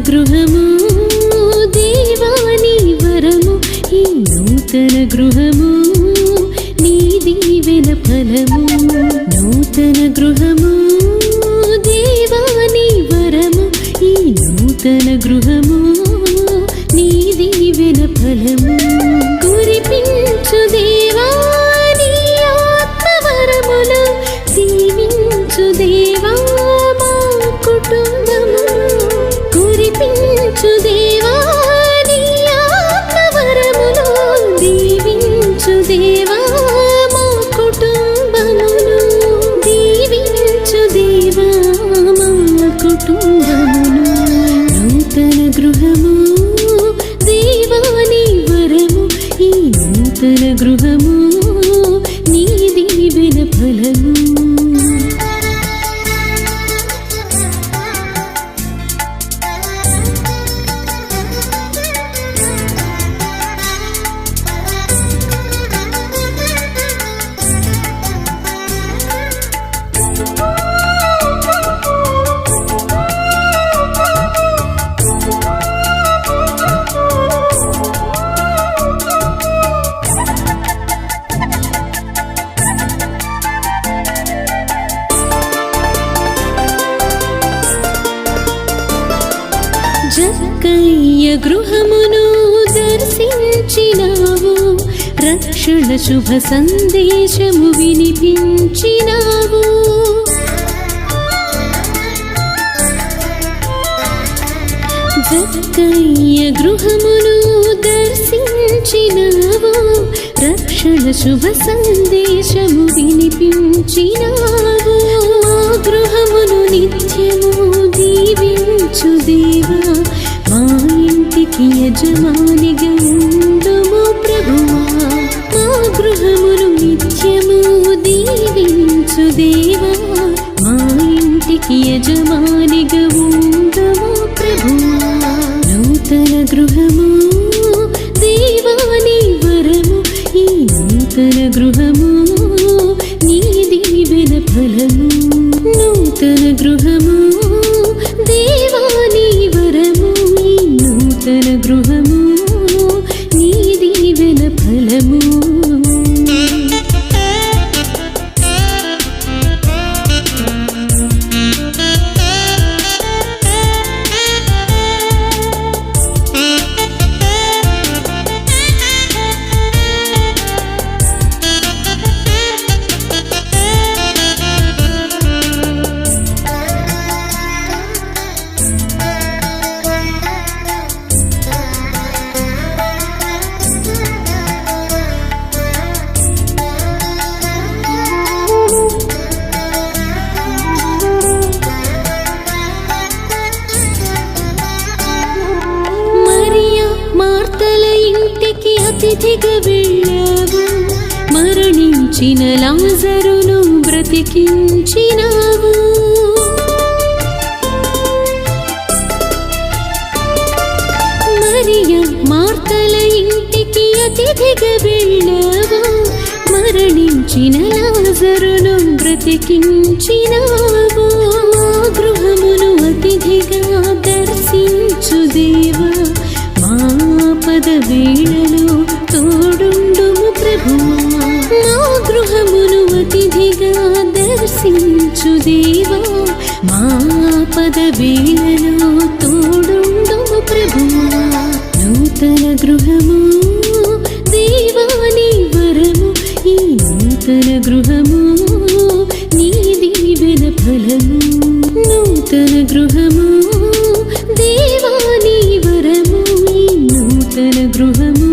గృహము దేవాని వరము ఈ నూతన గృహము నీ దీవెన ఫలము నూతన గృహము దేవాని వరము ఈ నూతన గృహము నీ దీవెన ఫలము కురిపించు దేవా నీ ఆత్మవరములు దీవించు దేవా మా కుటుంబము కురిపించు దేవా నీ ఆత్మవరములు దీవించు దేవా మా కుటుంబమును దీవించు దేవా మా కుటుంబమును నూతన గృహము దేవాని వరము ఈ నూతన గృహము నీ దీవెన ఫలము జక్కయ్య గృహమును దర్శించినావు రక్షణ శుభ సందేశము వినిపించినావు జక్కయ్య గృహమును దర్శించినావు రక్షణ శుభ సందేశము వినిపించినావు మా గృహమును నిత్యము దీవించు దేవా మా ఇంటికి యజమానిగా ఉండుము ప్రభువా మా గృహమును నిత్యము దీవించు దేవా మా ఇంటికి యజమానిగా ఉండుము ప్రభువా నూతన గృహము దేవాని వరము ఈ నూతన గృహము నీ దీవెన ఫలము నూతన గృహము దేవాని వరము ఈ నూతన గృహము నీ దీవెన ఫలము అతిథిగా వెళ్ళావు మరణించిన లాజరును బ్రతికించినావు మరియ మార్తల ఇంటికి అతిథిగా వెళ్ళావు మరణించిన లాజరును బ్రతికించినావు మా గృహమును అతిథిగా దర్శించు దేవా ఆపద వేళలో తోడుండుము ప్రభువా మా గృహమును అతిథిగా దర్శించు దేవా మా ఆపద వేళలో తోడుండుము ప్రభువా నూతన గృహము దేవాని వరము ఈ నూతన గృహము నీ దీవెన ఫలము నూతన గృహము దేవాని వరము నూతన గృహము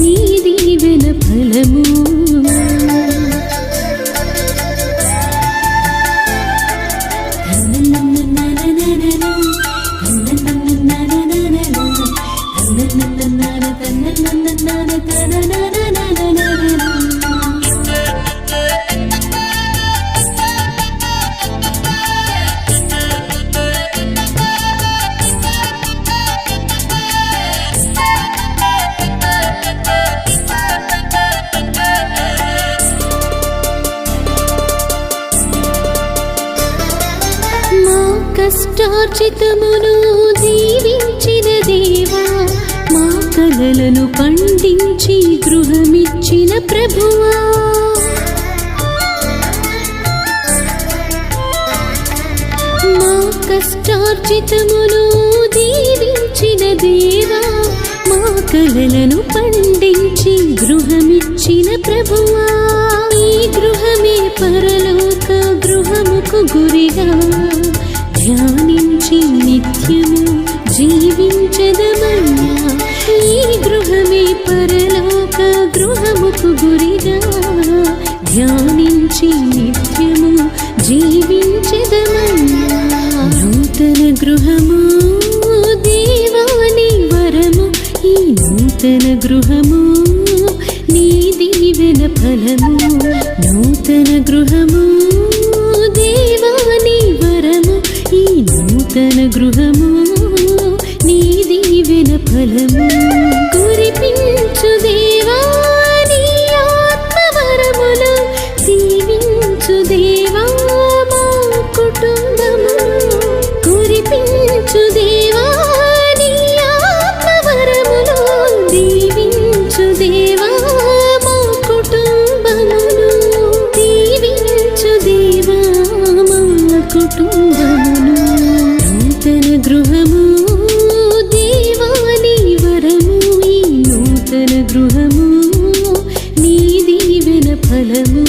నీ దీవెన ఫలము కష్టార్జితమును దీవించిన దేవా, మా కలలను పండించి గృహమిచ్చిన ప్రభువా, మా కష్టార్జితమును దీవించిన దేవా, మా కలలను పండించి గృహమిచ్చిన ప్రభువా, ఈ గృహమే పరలోక గృహముకు గురిగా ధ్యానించి నిత్యము జీవించదమయ్యా, ఈ గృహమే పరలోక గృహముకు గురిగా ధ్యానించి నిత్యము జీవించదమయ్యా. నూతన గృహము దేవాని వరము, ఈ నూతన గృహము నీ దీవెన ఫలము, నూతన గృహము దేవాని వరము, ఈ నూతన గృహము నీ దీవెన ఫలము. కురిపించు దేవా నీ ఆత్మవరములు, దీవించు దేవా మా కుటుంబము, కురిపించు దేవా నీ ఆత్మవరములు, దీవించు దేవా మా కుటుంబమును, దీవించు దేవా మా కుటుంబమును. నూతన గృహము దేవాని వరము, ఈ నూతన గృహము నీ దీవెన ఫలము.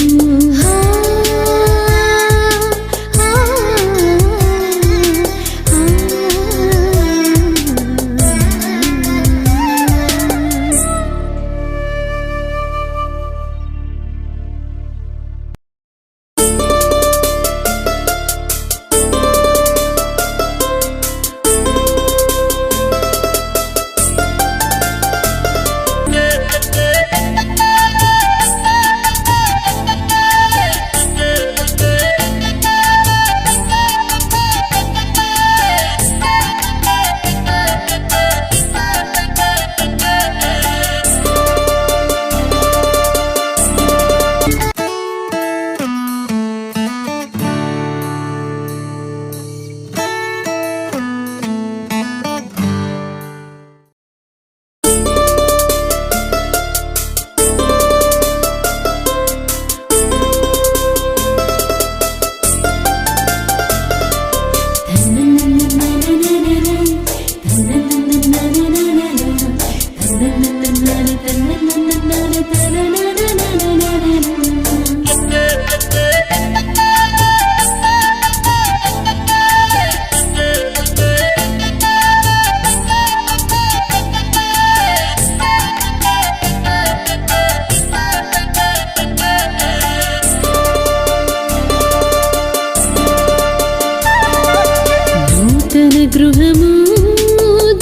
గృహము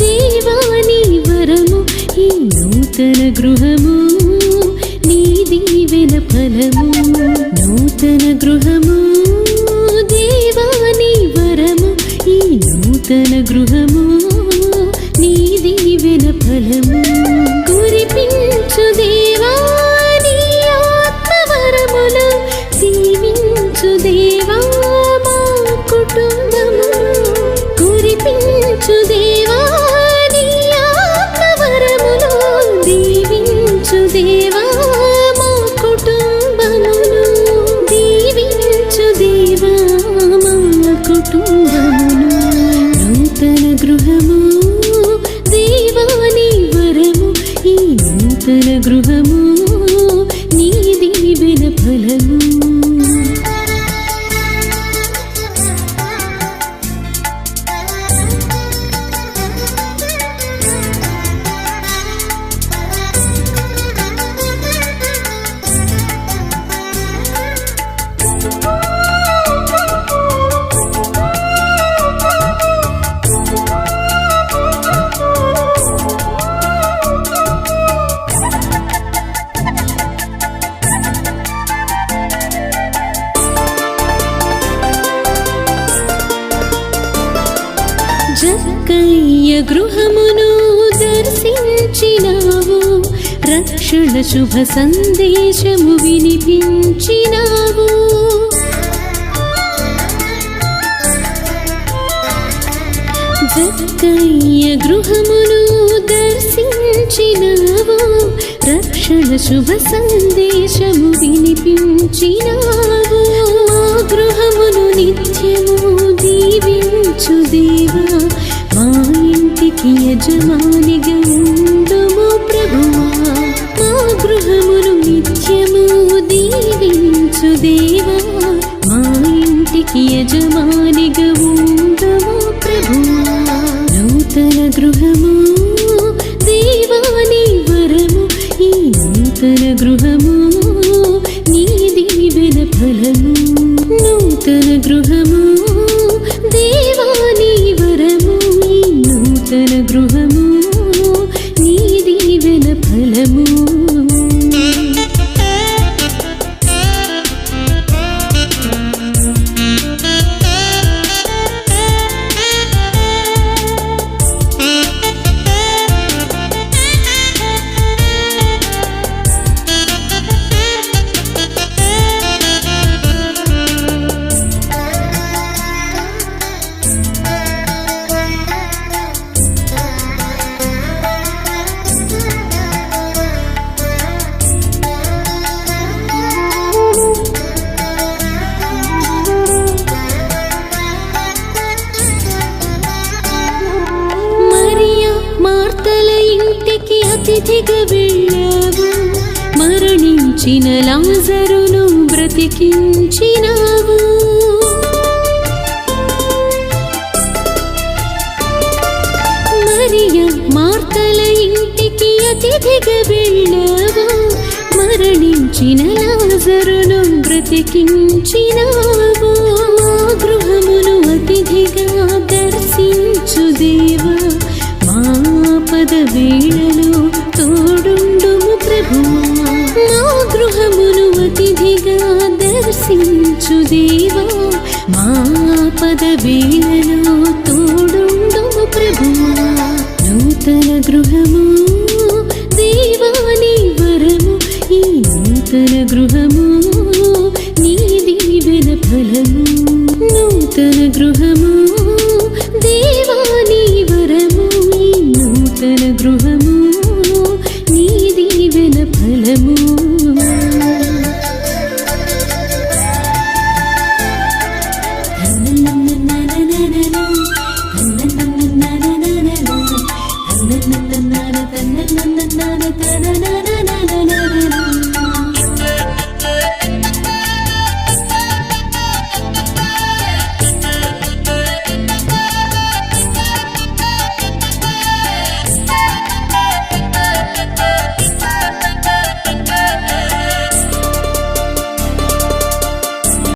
దేవాని వరము, ఈ నూతన గృహము నీ దీవెన ఫలము, నూతన గృహము దేవాని వరము, ఈ నూతన గృహము నీ దీవెన ఫలము. కురిపించు దేవా నీ ఆత్మవరములు, దీవించు దేవా మా కుటుంబము, కురిపించు దేవా నీ ఆత్మవరములు, దీవించు దేవా మా కుటుంబమును, దీవించు దేవా మా కుటుంబమును. నూతన గృహము దేవాని వరము, ఈ నూతన గృహము నీ దీవెన ఫలము. జక్కయ్య గృహమును దర్శించినావు, రక్షణ శుభ సందేశము వినిపించినావు. గృహమును దర్శించినావు, రక్షణ శుభ సందేశము వినిపించినావు. మా గృహమును నిత్యము దీవించు దేవా, మా ఇంటికి యజమానిగా ఉండుము ప్రభువా. మా గృహమును నిత్యము దీవించు దేవా, మా ఇంటికి యజమానిగా ఉండుము ప్రభువా. నూతన గృహము దేవా నీ వరము, ఈ నూతన గృహము నీ దీవెన ఫలము. నూతన గృహము దేవా నీ వరము, ఈ నూతన గృహము నీ దీవెన ఫలము. మార్తల ఇంటికి అతిథిగా వెళ్ళావు, మరణించిన లాజరును బ్రతికించినావు. మరియ మార్తల ఇంటికి అతిథిగా వెళ్ళావు, మరణించిన లాజరును బ్రతికించినావు. మా గృహమును అతిథిగా దర్శించు దేవా, ఆపద వేళలో తోడుండుము ప్రభువా. మా గృహమును అతిథిగా దర్శించు దేవా, మా ఆపద వేళలో తోడుండుము ప్రభువా. నూతన గృహము దేవా నీ వరము, ఈ నూతన గృహము